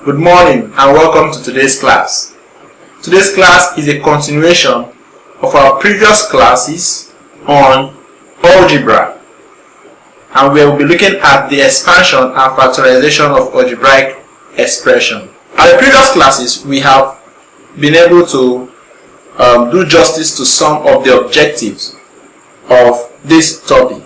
Good morning and welcome to today's class. Today's class is a continuation of our previous classes on algebra, and we will be looking at the expansion and factorization of algebraic expression. In the previous classes, we have been able to do justice to some of the objectives of this topic.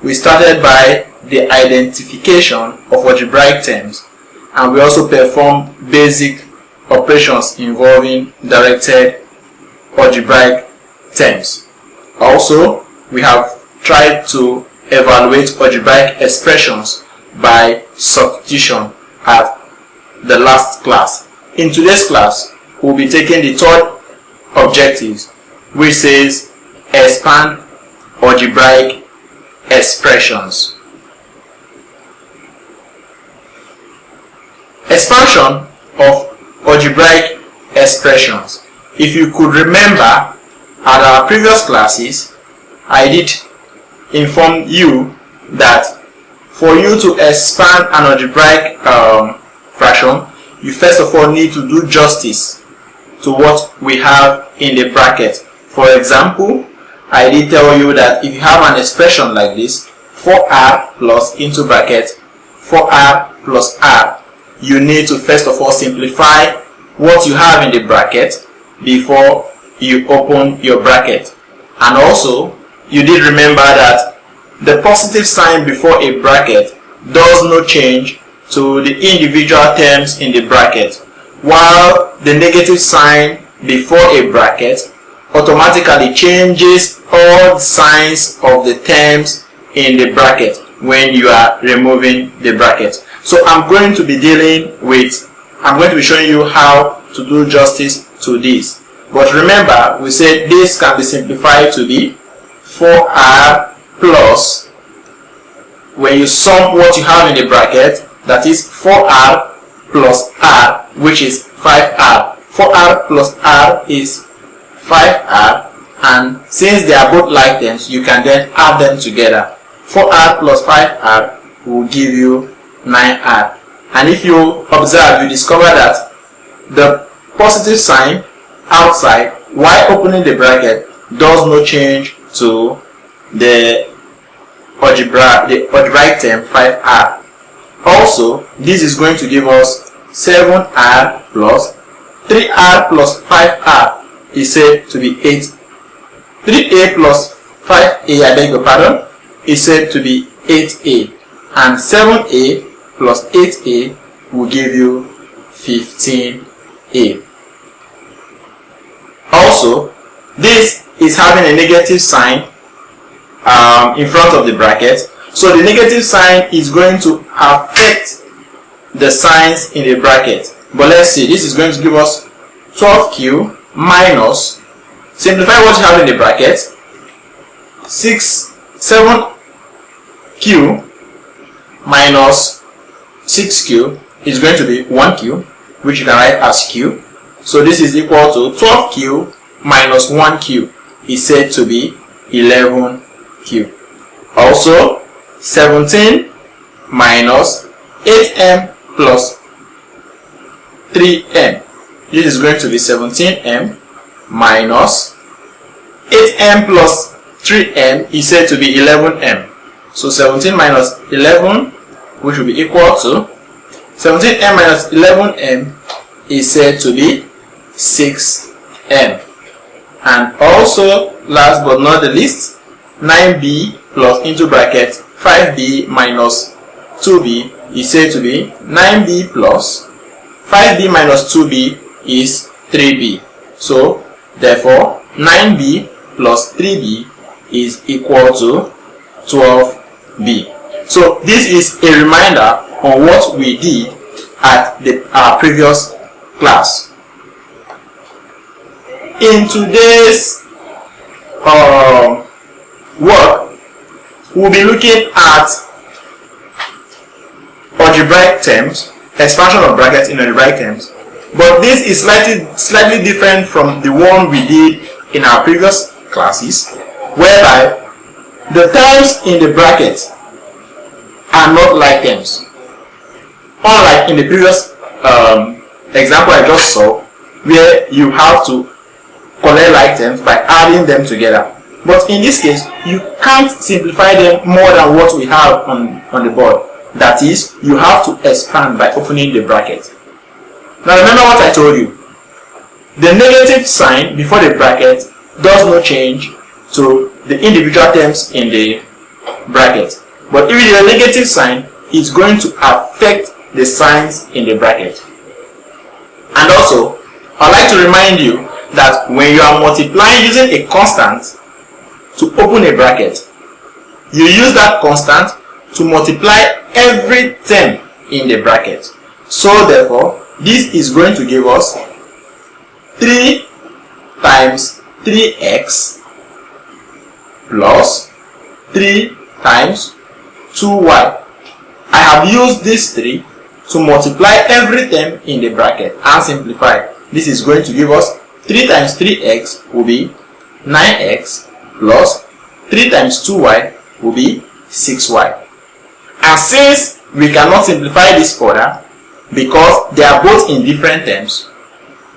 We started by the identification of algebraic terms, and we also performed basic operations involving directed algebraic terms. Also, we have tried to evaluate algebraic expressions by substitution at the last class. In today's class, we'll be taking the third objective, which says expand algebraic expressions. Expansion of algebraic expressions. If you could remember, at our previous classes, I did inform you that for you to expand an algebraic fraction, you first of all need to do justice to what we have in the bracket. For example, I did tell you that if you have an expression like this, 4r plus into bracket 4r plus r, you need to first of all simplify what you have in the bracket before you open your bracket. And also, you did remember that the positive sign before a bracket does not change to the individual terms in the bracket, while the negative sign before a bracket automatically changes all the signs of the terms in the bracket when you are removing the bracket. So I'm going to be showing you how to do justice to this. But remember, we said this can be simplified to be 4r plus, when you sum what you have in the bracket, that is 4r plus r, which is 5r. 4r plus r is 5r, and since they are both like terms, you can then add them together. 4r plus 5r will give you 9r. And if you observe, you discover that the positive sign outside while opening the bracket does not change to the algebraic term 5r. Also, this is going to give us 7r plus 3r plus 5r is said to be 8. 3a plus 5a, I beg your pardon, is said to be 8a, and 7a plus 8a will give you 15a. Also, this is having a negative sign in front of the bracket, so the negative sign is going to affect the signs in the bracket. But let's see, this is going to give us 12q minus, simplify what you have in the bracket, 7q minus 6q is going to be 1q, which you can write as q. So this is equal to 12q minus 1q is said to be 11q. Also, 17 minus 8m plus 3m. This is going to be 17m minus 8m plus 3m is said to be 11m. So 17 minus 11, which will be equal to 17m minus 11m is said to be 6m. And also, last but not the least, 9b plus into bracket 5b minus 2b is said to be 9b plus 5b minus 2b is 3b. So therefore 9b plus 3b is equal to 12b. So this is a reminder on what we did at our previous class. In today's work, we'll be looking at algebraic terms, expansion of brackets in algebraic terms, but this is slightly different from the one we did in our previous classes, whereby the terms in the bracket are not like terms. Unlike in the previous example I just saw, where you have to collect like terms by adding them together. But in this case, you can't simplify them more than what we have on the board. That is, you have to expand by opening the bracket. Now remember what I told you. The negative sign before the bracket does not change to the individual terms in the bracket. But if it is a negative sign, it's going to affect the signs in the bracket. And also, I'd like to remind you that when you are multiplying using a constant to open a bracket, you use that constant to multiply every term in the bracket. So therefore, this is going to give us 3 times 3x plus 3 times 2y. I have used this 3 to multiply every term in the bracket and simplify. This is going to give us 3 times 3x will be 9x plus 3 times 2y will be 6y. And since we cannot simplify this further because they are both in different terms,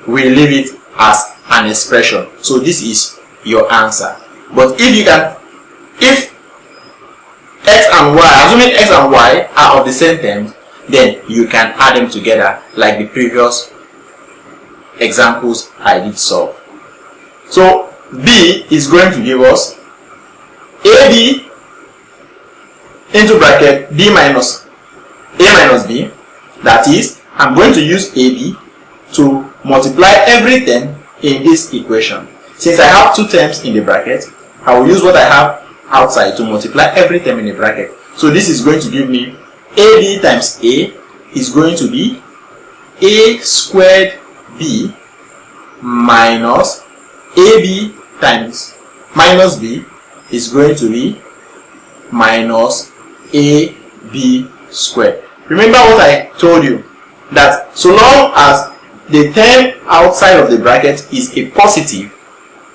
we leave it as an expression. So this is your answer. But if x and y, assuming x and y are of the same terms, then you can add them together like the previous examples I did solve. So b is going to give us ab into bracket b minus a minus b. That is, I'm going to use ab to multiply every term in this equation. Since I have 2 terms in the bracket, I will use what I have outside to multiply every term in the bracket. So this is going to give me ab times a is going to be a squared b minus ab times minus b is going to be minus ab squared. Remember what I told you, that so long as the term outside of the bracket is a positive,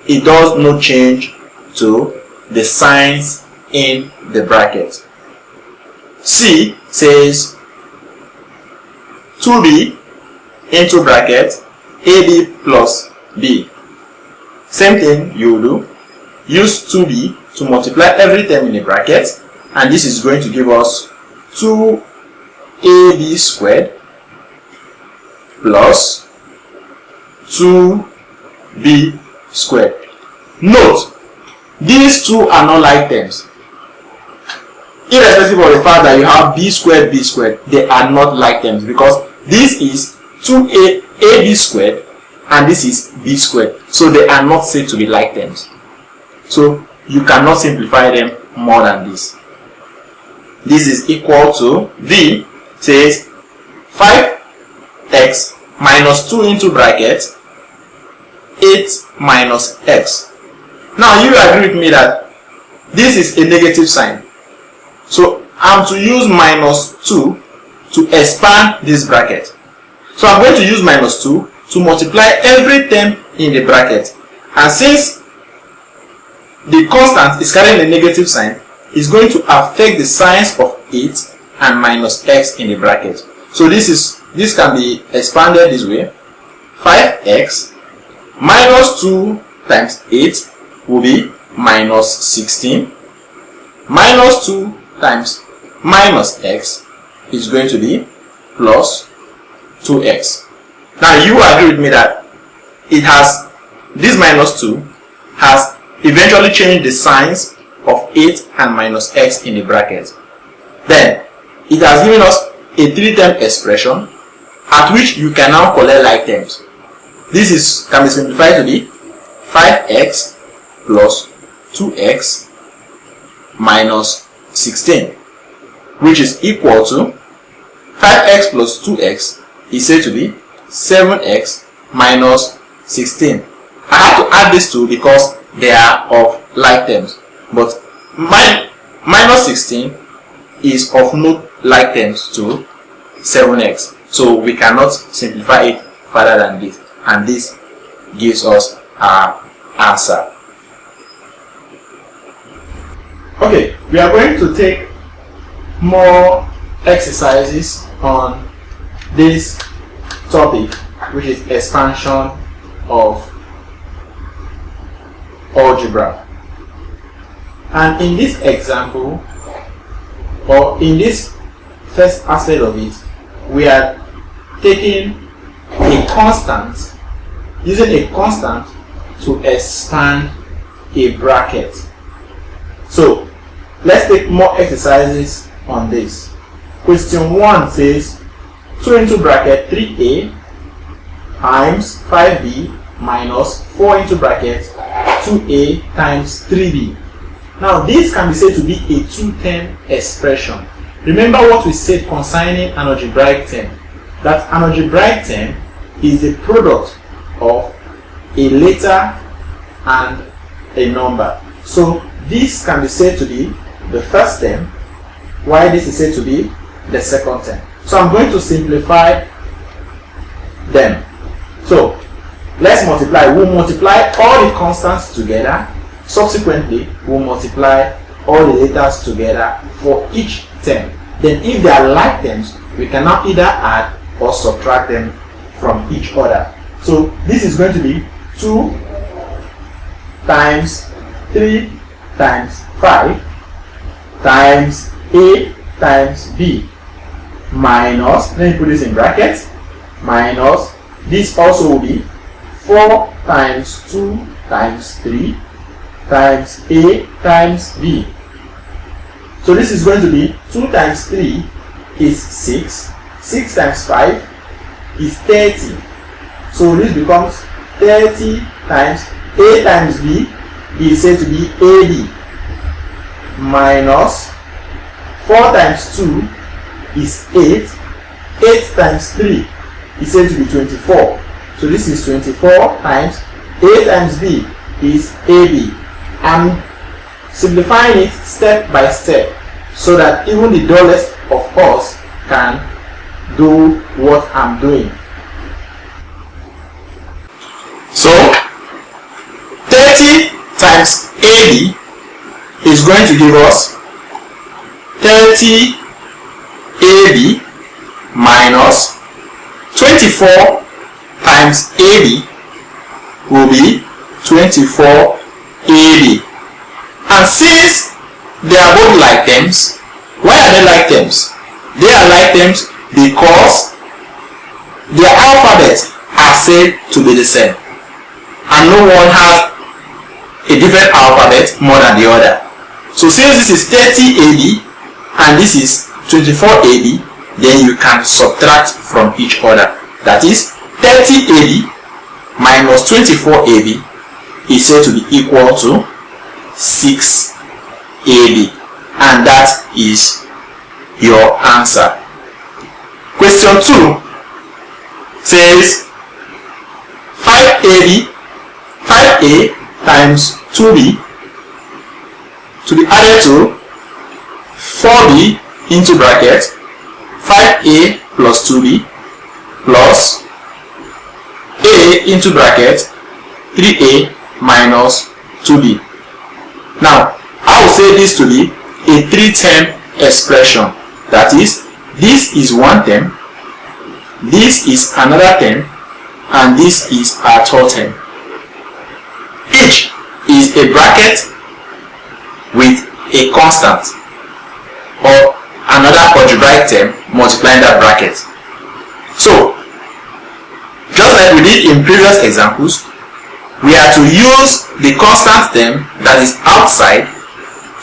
it does not change to the signs in the bracket. C says 2b into bracket ab plus b. Same thing you will do. Use 2b to multiply every term in the bracket, and this is going to give us 2ab squared plus 2b squared. Note, these two are not like terms. Irrespective of the fact that you have b squared, they are not like terms because this is 2ab squared and this is b squared. So they are not said to be like terms. So you cannot simplify them more than this. This is equal to v says 5x minus 2 into bracket 8 minus x. Now you agree with me that this is a negative sign. So I'm to use minus 2 to expand this bracket. So I'm going to use minus 2 to multiply every term in the bracket. And since the constant is carrying a negative sign, it's going to affect the signs of 8 and minus x in the bracket. So this can be expanded this way. 5x minus 2 times 8 will be minus 16. Minus 2 times minus x is going to be plus 2x. Now you agree with me that this minus 2 has eventually changed the signs of 8 and minus x in the bracket. Then it has given us a 3-term expression at which you can now collect like terms. This can be simplified to be 5x plus 2x minus 16, which is equal to 5x plus 2x is said to be 7x minus 16. I have to add these two because they are of like terms, but minus 16 is of no like terms to 7x, so we cannot simplify it further than this, and this gives us our answer. Okay, we are going to take more exercises on this topic, which is expansion of algebra. And in this example, or in this first aspect of it, we are taking a constant, using a constant to expand a bracket. So let's take more exercises on this. Question 1 says 2 into bracket 3a times 5b minus 4 into bracket 2a times 3b. Now this can be said to be a two-term expression. Remember what we said concerning an algebraic term, that an algebraic term is the product of a letter and a number. So this can be said to be the first term, while this is said to be the second term. So I'm going to simplify them. So let's multiply. We'll multiply all the constants together. Subsequently, we'll multiply all the letters together for each term. Then if they are like terms, we can now either add or subtract them from each other. So this is going to be 2 times 3 times 5 times a times b minus, let me put this in brackets, minus, this also will be 4 times 2 times 3 times a times b. So this is going to be 2 times 3 is 6, 6 times 5 is 30. So this becomes 30 times a times b is said to be ab minus 4 times 2 is 8, 8 times 3 is said to be 24. So this is 24 times a times b is ab. I'm simplifying it step by step so that even the dullest of us can do what I'm doing. So 30 times AB is going to give us 30 AB minus 24 times AB will be 24 AB. And since they are both like terms, why are they like terms? They are like terms because their alphabets are said to be the same, and no one has a different alphabet more than the other. So since this is 30 AB and this is 24 AB, then you can subtract from each other. That is 30 AB minus 24 AB is said to be equal to 6 AB, and that is your answer. Question 2 says 5a times 2b to be added to 4b into bracket 5a plus 2b plus a into bracket 3a minus 2b. Now I will say this to be a three-term expression. That is, this is one term, this is another term, and this is a third term. Each is a bracket with a constant or another algebraic term multiplying that bracket. So just like we did in previous examples, we are to use the constant term that is outside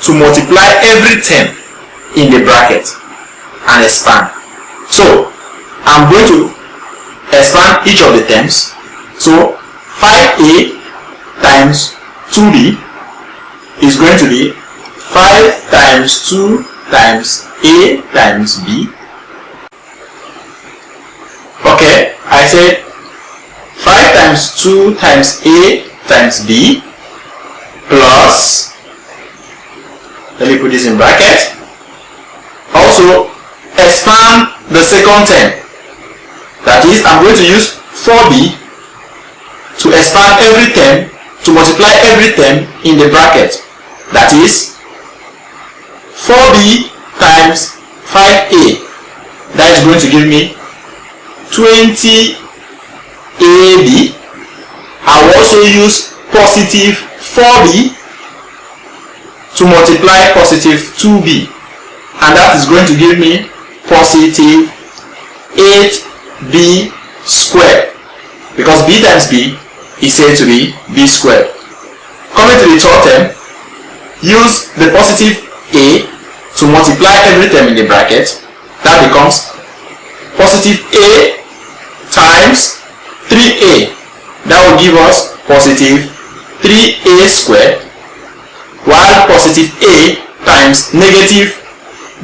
to multiply every term in the bracket and expand. So I'm going to expand each of the terms. So 5a times 2b is going to be 5 times 2 times a times b. Okay, I said 5 times 2 times a times b plus, let me put this in bracket, also expand the second term. That is, I'm going to use 4b to expand every term, to multiply every term in the bracket. That is 4b times 5a. That is going to give me 20 AB. I will also use positive 4B to multiply positive 2B, and that is going to give me positive 8B squared, because B times B is said to be B squared. Coming to the third term, use the positive A to multiply every term in the bracket. That becomes positive A times 3A. That will give us positive 3A squared, while positive A times negative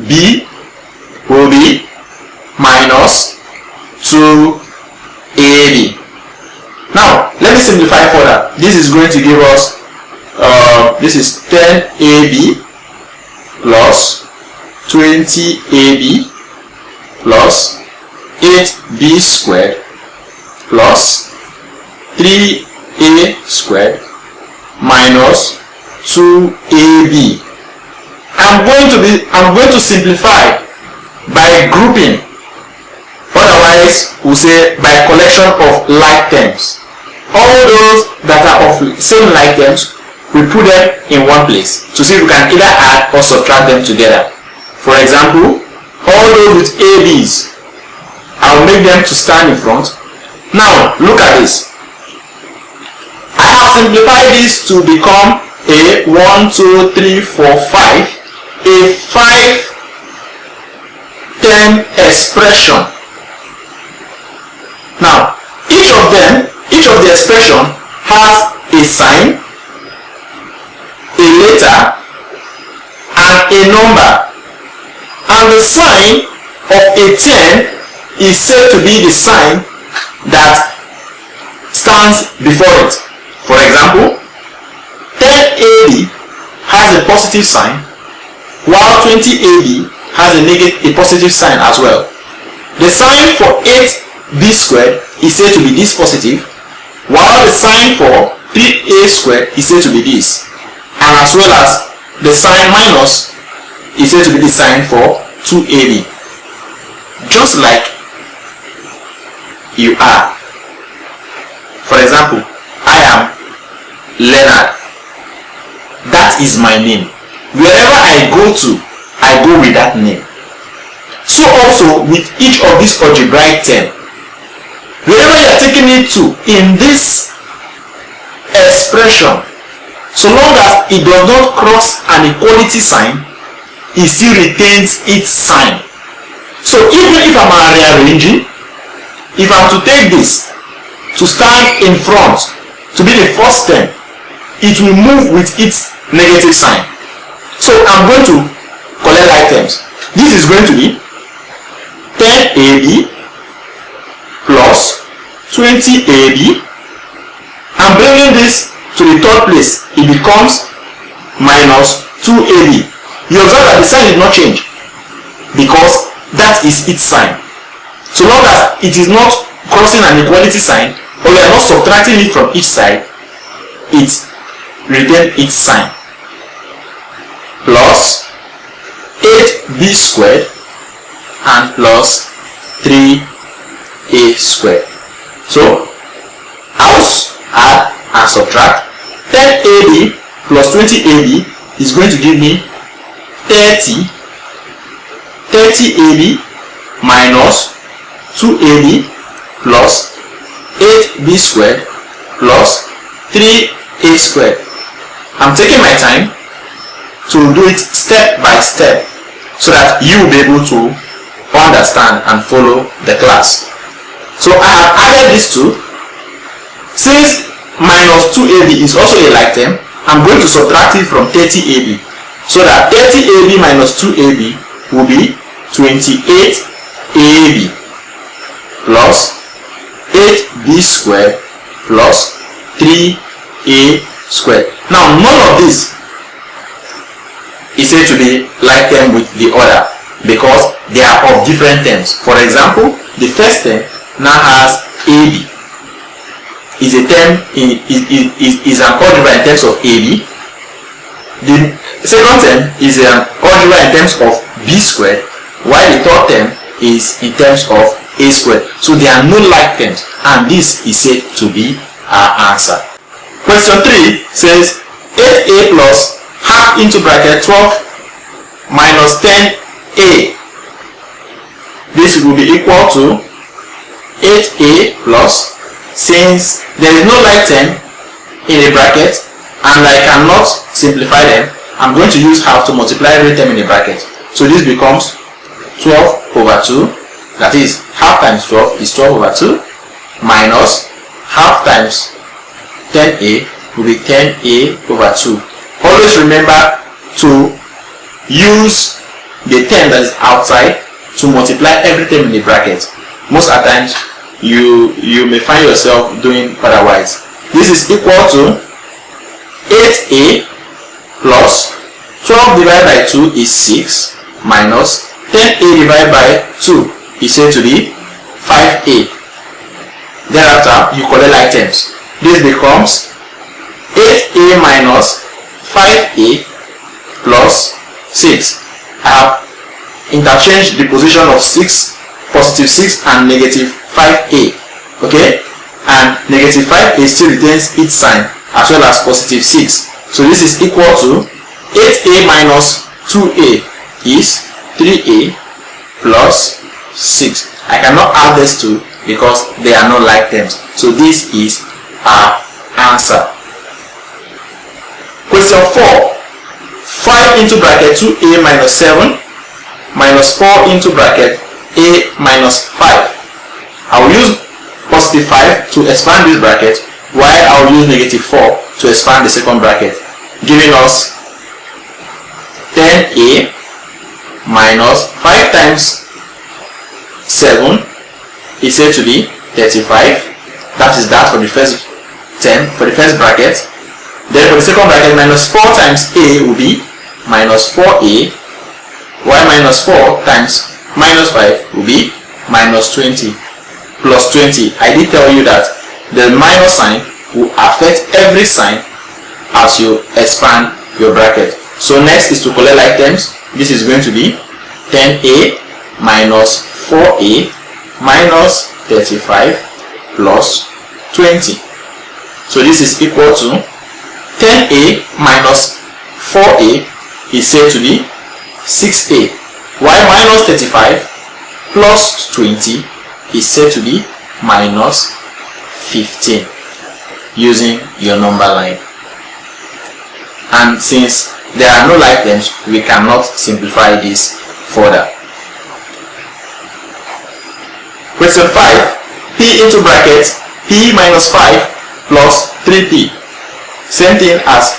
B will be minus 2AB. Now, let me simplify further. This is going to give us, this is 10AB plus 20AB plus 8B squared plus 3A squared minus 2AB. I'm going to simplify by grouping. Otherwise, we'll say by collection of like terms. All those that are of same like terms, we put them in one place to see if we can either add or subtract them together. For example, all those with ABs, I'll make them to stand in front. Now, look at this. I have simplified this to become a 1, 2, 3, 4, 5, a 5-term expression. Now, each of the expression has a sign, a letter, and a number. And the sign of a 10 is said to be the sign that stands before it. For example, 10AB has a positive sign, while 20AB has a positive sign as well. The sign for 8B squared is said to be this positive, while the sign for 3A squared is said to be this, and as well as the sign minus is said to be the sign for 2AB. Just like you are. For example, I am Leonard. That is my name. Wherever I go to, I go with that name. So also with each of these algebraic terms, wherever you are taking it to in this expression, so long as it does not cross an equality sign, it still retains its sign. So even if I'm rearranging, if I'm to take this to stand in front to be the first term, it will move with its negative sign. So I'm going to collect like terms. This is going to be 10AB plus 20AB. I'm bringing this to the third place. It becomes minus 2AB. You observe that the sign did not change because that is its sign. So long as it is not crossing an equality sign, or we are not subtracting it from each side, it retains its sign. Plus 8B squared and plus 3A squared. So I'll add and subtract. 10AB plus 20AB is going to give me 30AB minus 2AB plus 8B squared plus 3A squared. I'm taking my time to do it step by step so that you will be able to understand and follow the class. So I have added these two. Since minus 2AB is also a like term, I'm going to subtract it from 30AB, so that 30AB minus 2AB will be 28AB plus 8B squared plus 3A squared. Now none of this is said to be like term with the other because they are of different terms. For example, the first term now has AB. Is a term is an algebra in terms of AB. The second term is an algebra in terms of B squared, while the third term is in terms of a squared. So there are no like terms, and this is said to be our answer. Question 3 says 8a plus half into bracket 12 minus 10a. This will be equal to 8a plus, since there is no like term in a bracket and I cannot simplify them, I'm going to use half to multiply every term in the bracket. So this becomes 12 over 2, that is half times 12 is 12 over 2, minus half times 10a will be 10a over 2. Always remember to use the term that is outside to multiply every term in the bracket. Most of the times you may find yourself doing otherwise. This is equal to 8a plus 12 divided by 2 is 6 minus 10a divided by 2 is said to be 5a. Thereafter, you collect like terms. This becomes 8a minus 5a plus 6. I have interchanged the position of 6, positive 6 and negative 5a. Okay? And negative 5a still retains its sign as well as positive 6. So this is equal to 8a minus 2a is 3a plus 6. I cannot add this 2 because they are not like terms. So this is our answer. Question 4. 5 into bracket 2a minus 7 minus 4 into bracket a minus 5. I will use positive 5 to expand this bracket, while I will use negative 4 to expand the second bracket, giving us 10a minus 5 times 7 is said to be 35. That is that for the first term, for the first bracket. Then for the second bracket, minus 4 times a will be minus 4a, while minus 4 times minus 5 will be minus 20 plus 20. I did tell you that the minus sign will affect every sign as you expand your bracket. So next is to collect like terms. This is going to be 10a minus 4a minus 35 plus 20. So this is equal to 10a minus 4a is said to be 6a, while minus 35 plus 20 is said to be minus 15 using your number line. And since there are no like terms, we cannot simplify this further. Question 5. P into bracket p minus 5 plus 3p. Same thing as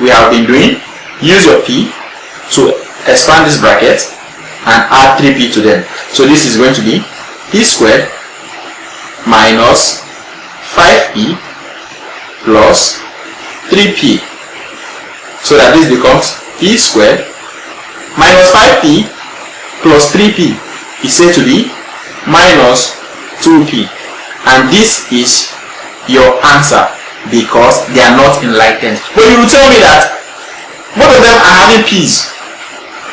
we have been doing. Use your p to expand this bracket and add 3p to them. So this is going to be p squared minus 5p plus 3p. So that this becomes p squared minus 5p plus 3p is said to be minus 2p. And this is your answer because they are not in like terms. But you will tell me that both of them are having p's.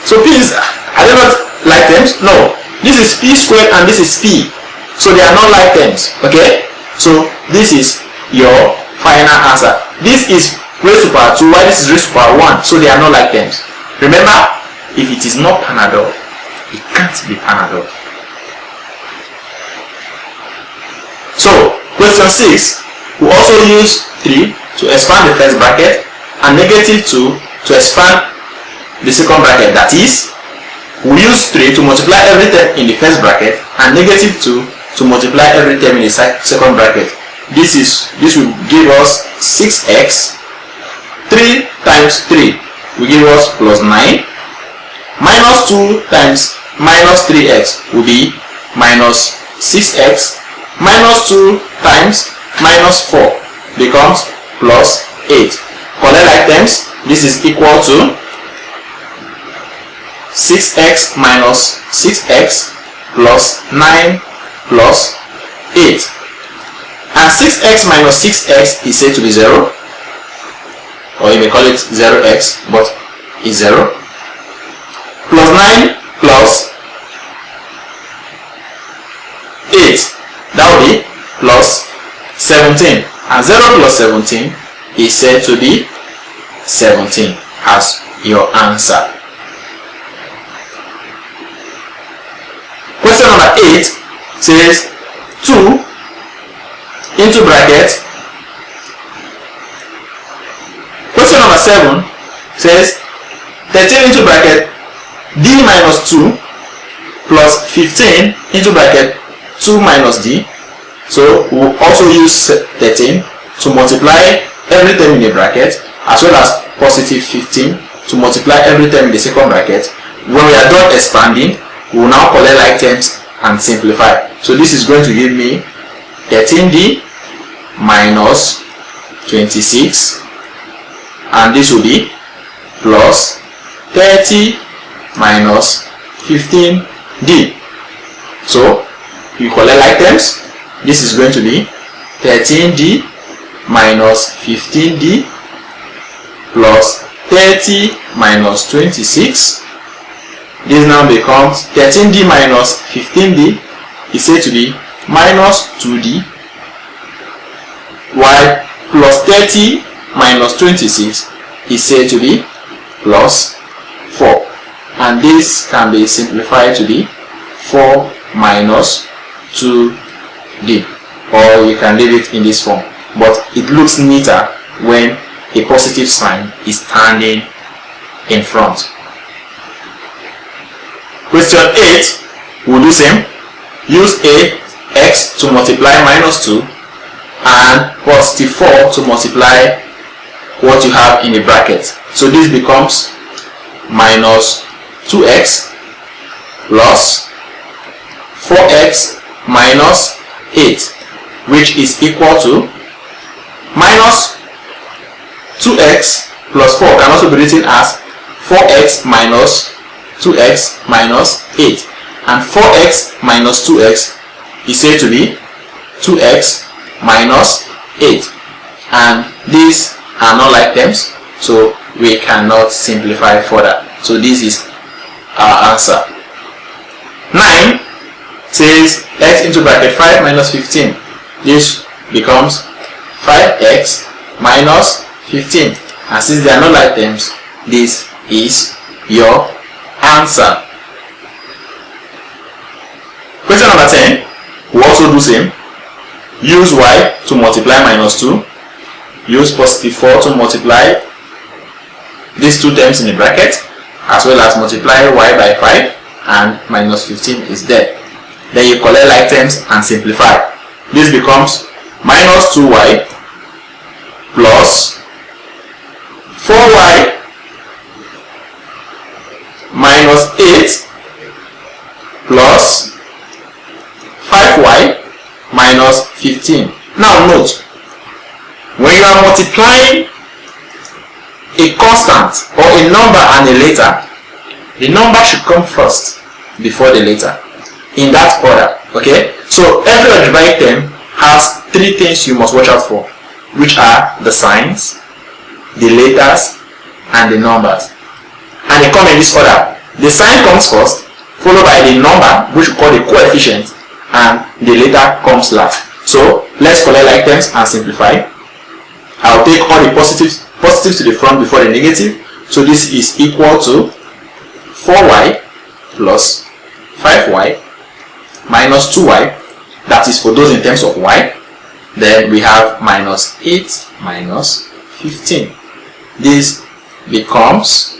So p's, are they not like terms? No. This is p squared and this is p. So they are not like terms. Okay? So this is your final answer. This is raised to power 2, while this is raised to power 1. So they are not like terms. Remember, if it is not Panadol, it can't be Panadol. So, question 6, we also use 3 to expand the first bracket and negative 2 to expand the second bracket. That is, we use 3 to multiply every term in the first bracket and negative 2 to multiply every term in the second bracket. This will give us 6x. 3 times 3 will give us plus 9. Minus 2 times minus 3x will be minus 6x. Minus 2 times minus 4 becomes plus 8. Collect like terms. This is equal to 6x minus 6x plus 9 plus 8. And 6x minus 6x is said to be 0. Or you may call it 0x, but it's 0. Plus 9 plus 8. That will be plus 17. And 0 plus 17 is said to be 17 as your answer. Question number 8 says 2 into bracket. Question number 7 says 13 into bracket d minus 2 plus 15 into bracket 2 minus d. So we'll also use 13 to multiply every term in the bracket, as well as positive 15 to multiply every term in the second bracket. When we are done expanding, we will now collect like terms and simplify. So this is going to give me 13d minus 26, and this will be plus 30 minus 15d. So you collect like terms. This is going to be 13d minus 15d plus 30 minus 26. This now becomes 13d minus 15d is said to be minus 2d, while plus 30 minus 26 is said to be plus 4. And this can be simplified to be 4 minus 2d, or you can leave it in this form, but it looks neater when a positive sign is standing in front. Question 8, we'll do same. Use x to multiply minus 2 and positive 4 to multiply what you have in the bracket. So this becomes minus 2x plus 4x minus 8, which is equal to minus 2x plus 4 can also be written as 4x minus 2x minus 8, and 4x minus 2x is said to be 2x minus 8, and these are not like terms, so we cannot simplify further. So this is our answer. 9 says x into bracket 5 minus 15. This becomes 5x minus 15, and since they are not like terms, this is your answer. Question number 10, we also do same. Use y to multiply minus 2. Use positive 4 to multiply these two terms in the bracket, as well as multiply y by 5, and minus 15 is there. Then you collect like terms and simplify. This becomes minus 2y plus 4y minus 8 plus 5y minus 15. Now note, when you are multiplying a constant or a number and a letter, the number should come first before the letter, in that order. Okay, so every algebraic term has three things you must watch out for, which are the signs, the letters, and the numbers, and they come in this order. The sign comes first, followed by the number, which we call the coefficient, and the letter comes last. So let's collect like terms and simplify. I'll take all the positives to the front before the negative. So this is equal to 4y plus 5y minus 2y, that is for those in terms of y. Then we have minus 8 minus 15. This becomes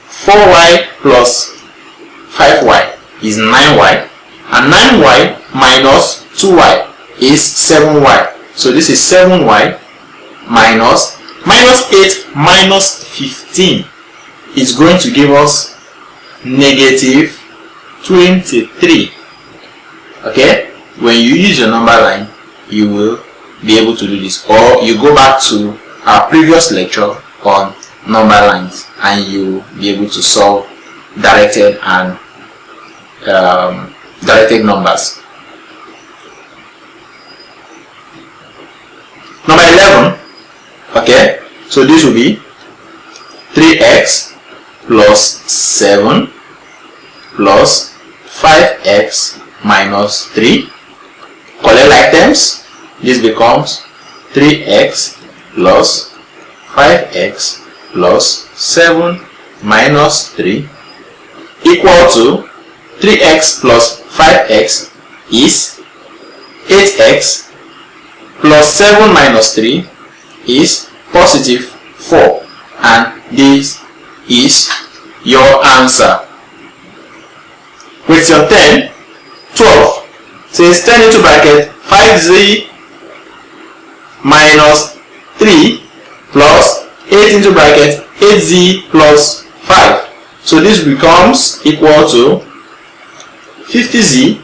4y plus 5y is 9y, and 9y minus 2y is 7y. So this is 7y minus 8 minus 15 is going to give us negative 23. Okay, when you use your number line, you will be able to do this, or you go back to our previous lecture on number lines and you will be able to solve directed and directed numbers. Number 11. Okay, so this will be 3x plus 7 plus 5x minus 3. Collect like terms. This becomes 3x plus 5x plus 7 minus 3 equal to 3x plus 5x is 8x plus 7 minus 3 is positive 4, and this is your answer. Question 10, 12 says 10 into bracket 5z minus 3 plus 8 into bracket 8z plus 5. So this becomes equal to 50z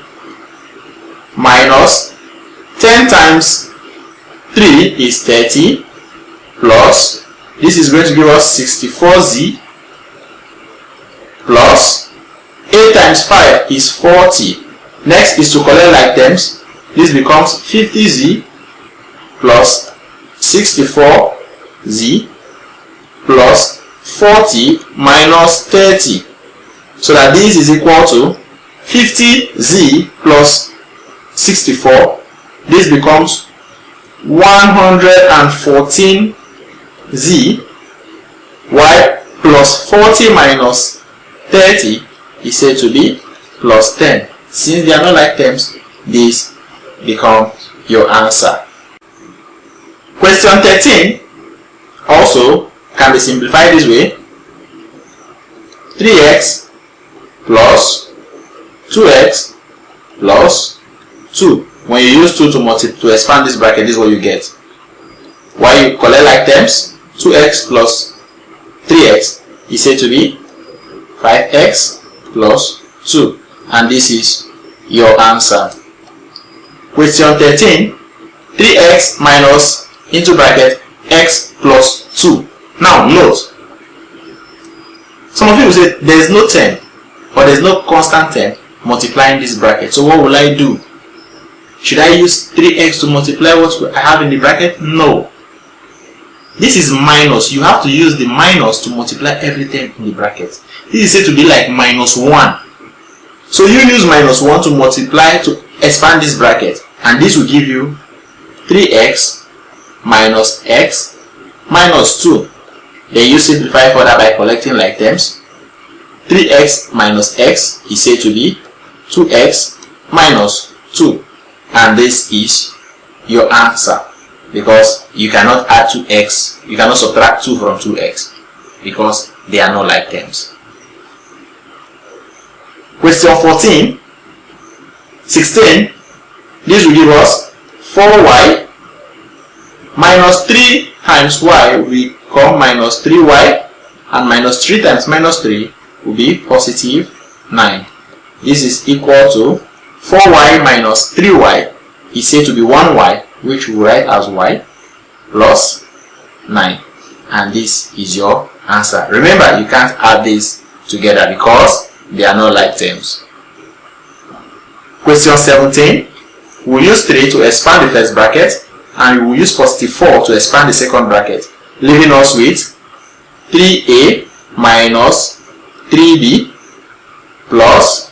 minus 10 times 3 is 30 plus, this is going to give us 64z plus 8 times 5 is 40. Next is to collect like terms. This becomes 50z plus 64z plus 40 minus 30. So that this is equal to 50z plus 64. This becomes 114z, while plus 40 minus 30 is said to be plus 10. Since they are not like terms, this becomes your answer. Question 13 also can be simplified this way. 3x plus 2x plus 2. When you use 2 to expand this bracket, this is what you get. While you collect like terms, 2x plus 3x is said to be 5x plus 2, and this is your answer. Question 13, 3x minus into bracket x plus 2. Now note, some of you will say there is no term or there is no constant term multiplying this bracket. So what will I do? Should I use 3x to multiply what I have in the bracket? No. This is minus. You have to use the minus to multiply everything in the bracket. This is said to be like minus 1. So you use minus 1 to multiply to expand this bracket, and this will give you 3x minus x minus 2. Then you simplify further by collecting like terms. 3x minus x is said to be 2x minus 2. And this is your answer, because you cannot add 2x, you cannot subtract 2 from 2x, because they are not like terms. Question 14, 16, this will give us 4y minus 3 times y will become minus 3y, and minus 3 times minus 3 will be positive 9. This is equal to 4y minus 3y is said to be 1y, which we write as y, plus 9. And this is your answer. Remember, you can't add this together because they are not like terms. Question 17. We'll use 3 to expand the first bracket, and we will use positive 4 to expand the second bracket, leaving us with 3a minus 3b plus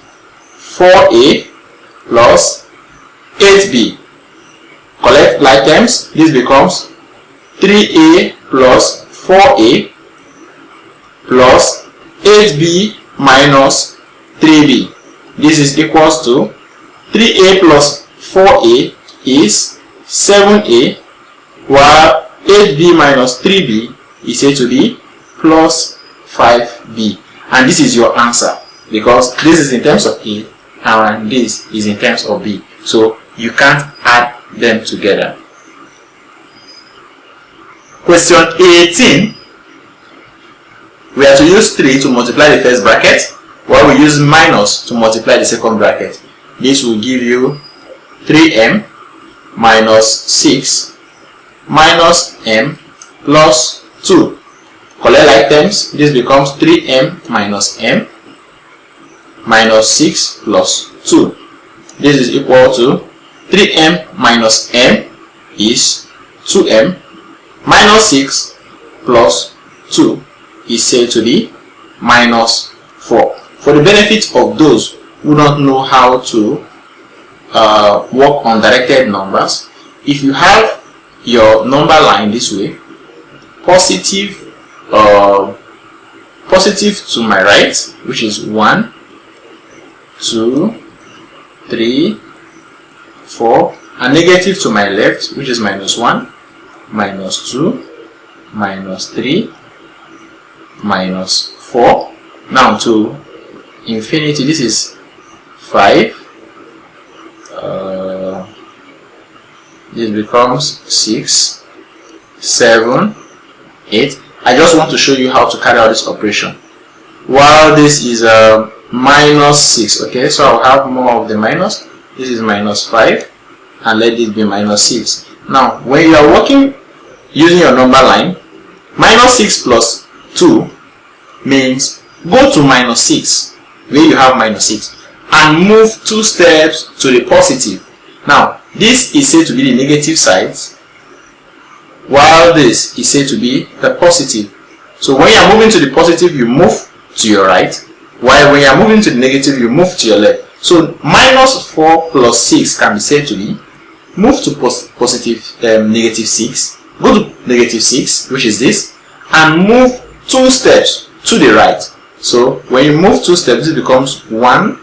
4a plus 8b. Collect like terms. This becomes 3a plus 4a plus 8b minus 3b. This is equals to 3a plus 4a is 7a, while 8b minus 3b is said to be plus 5b. And this is your answer, because this is in terms of a and this is in terms of b. So you can't add them together. Question 18. We are to use 3 to multiply the first bracket, while we use minus to multiply the second bracket. This will give you 3m minus 6 minus m plus 2. Collect like terms. This becomes 3m minus m minus 6 plus 2. This is equal to 3m minus m is 2m minus 6 plus 2 is said to be minus 4. For the benefit of those who don't know how to work on directed numbers. If you have your number line this way, positive to my right, which is 1, 2, 3, 4, and negative to my left, which is -1, -2, -3, -4. Now to infinity, this is 5. This becomes 6, 7, 8. I just want to show you how to carry out this operation. While this is -6, okay, so I'll have more of the minus. This is -5, and let this be -6. Now, when you are working using your number line, -6 plus 2 means go to -6, where you have -6, and move 2 steps to the positive. Now, this is said to be the negative side, while this is said to be the positive. So when you are moving to the positive, you move to your right, while when you are moving to the negative, you move to your left. So -4 plus 6 can be said to be move to positive -6, go to -6, which is this, and move 2 steps to the right. So when you move 2 steps, it becomes 1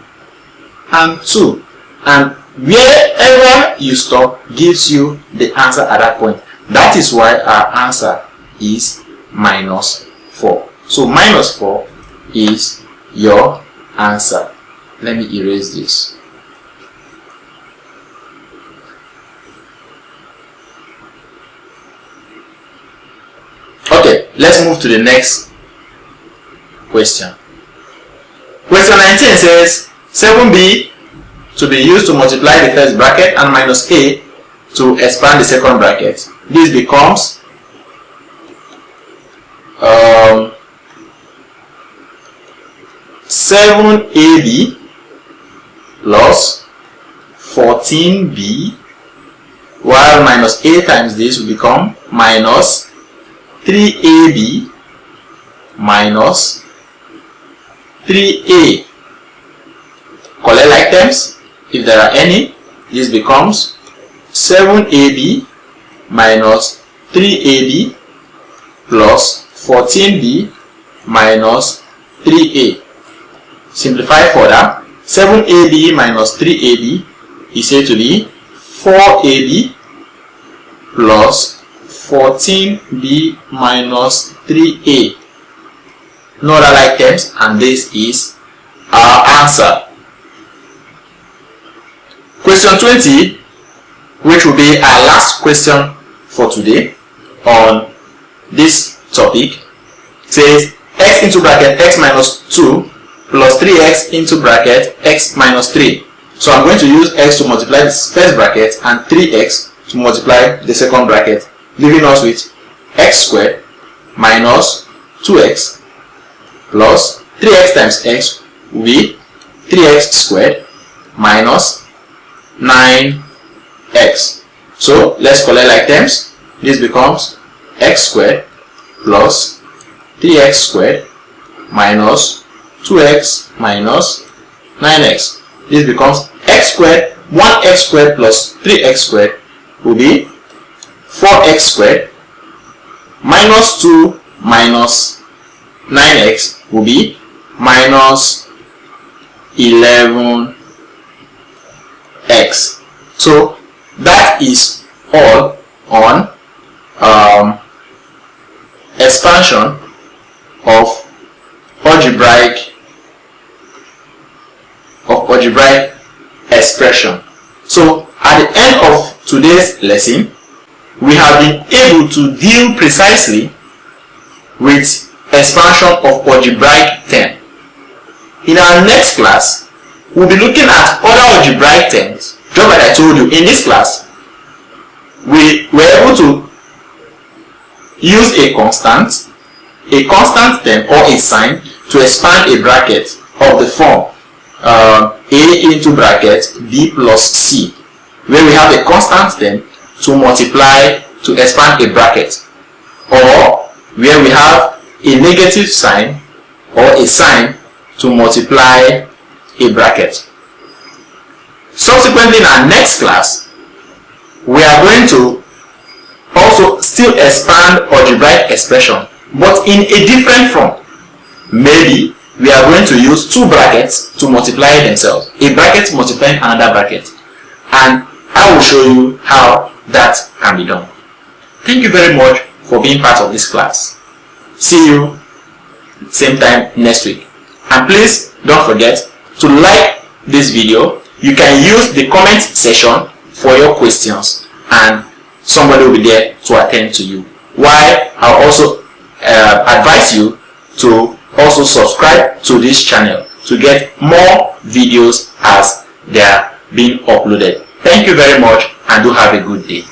and 2, and wherever you stop gives you the answer at that point. That is why our answer is -4. So -4 is your answer. Let me erase this. Okay, let's move to the next question. Question 19 says 7b to be used to multiply the first bracket and -a to expand the second bracket. This becomes 7ab plus 14b, while -a times this will become minus 3ab minus 3a. Collect like terms if there are any. This becomes 7ab minus 3ab plus 14b minus 3a. Simplify further. 7ab minus 3ab is said to be 4ab plus 14b minus 3a. No other like terms, and this is our answer. Question 20, which will be our last question for today on this topic, says x into bracket x minus 2 plus 3x into bracket x minus 3. So I'm going to use x to multiply the first bracket and 3x to multiply the second bracket, leaving us with x squared minus 2x plus 3x times x will be 3x squared minus 9x. So let's collect like terms. This becomes x squared plus 3x squared minus 2x minus 9x. This becomes x squared. 1x squared plus 3x squared will be 4x squared minus 2 minus 9x will be minus 11x. So that is all on expansion of algebraic expression. So at the end of today's lesson, we have been able to deal precisely with expansion of algebraic term. In our next class, we'll be looking at other algebraic terms. Just like I told you, in this class, we were able to use a constant term or a sign to expand a bracket of the form a into bracket b plus c, where we have a constant term to multiply to expand a bracket, or where we have a negative sign or a sign to multiply a bracket. Subsequently, in our next class, we are going to also still expand algebraic expression, but in a different form. Maybe we are going to use two brackets to multiply themselves, a bracket multiplying another bracket, and I will show you how that can be done. Thank you very much for being part of this class. See you same time next week, and please don't forget to like this video. You can use the comment section for your questions and somebody will be there to attend to you. While I'll also advise you to also subscribe to this channel to get more videos as they are being uploaded. Thank you very much and do have a good day.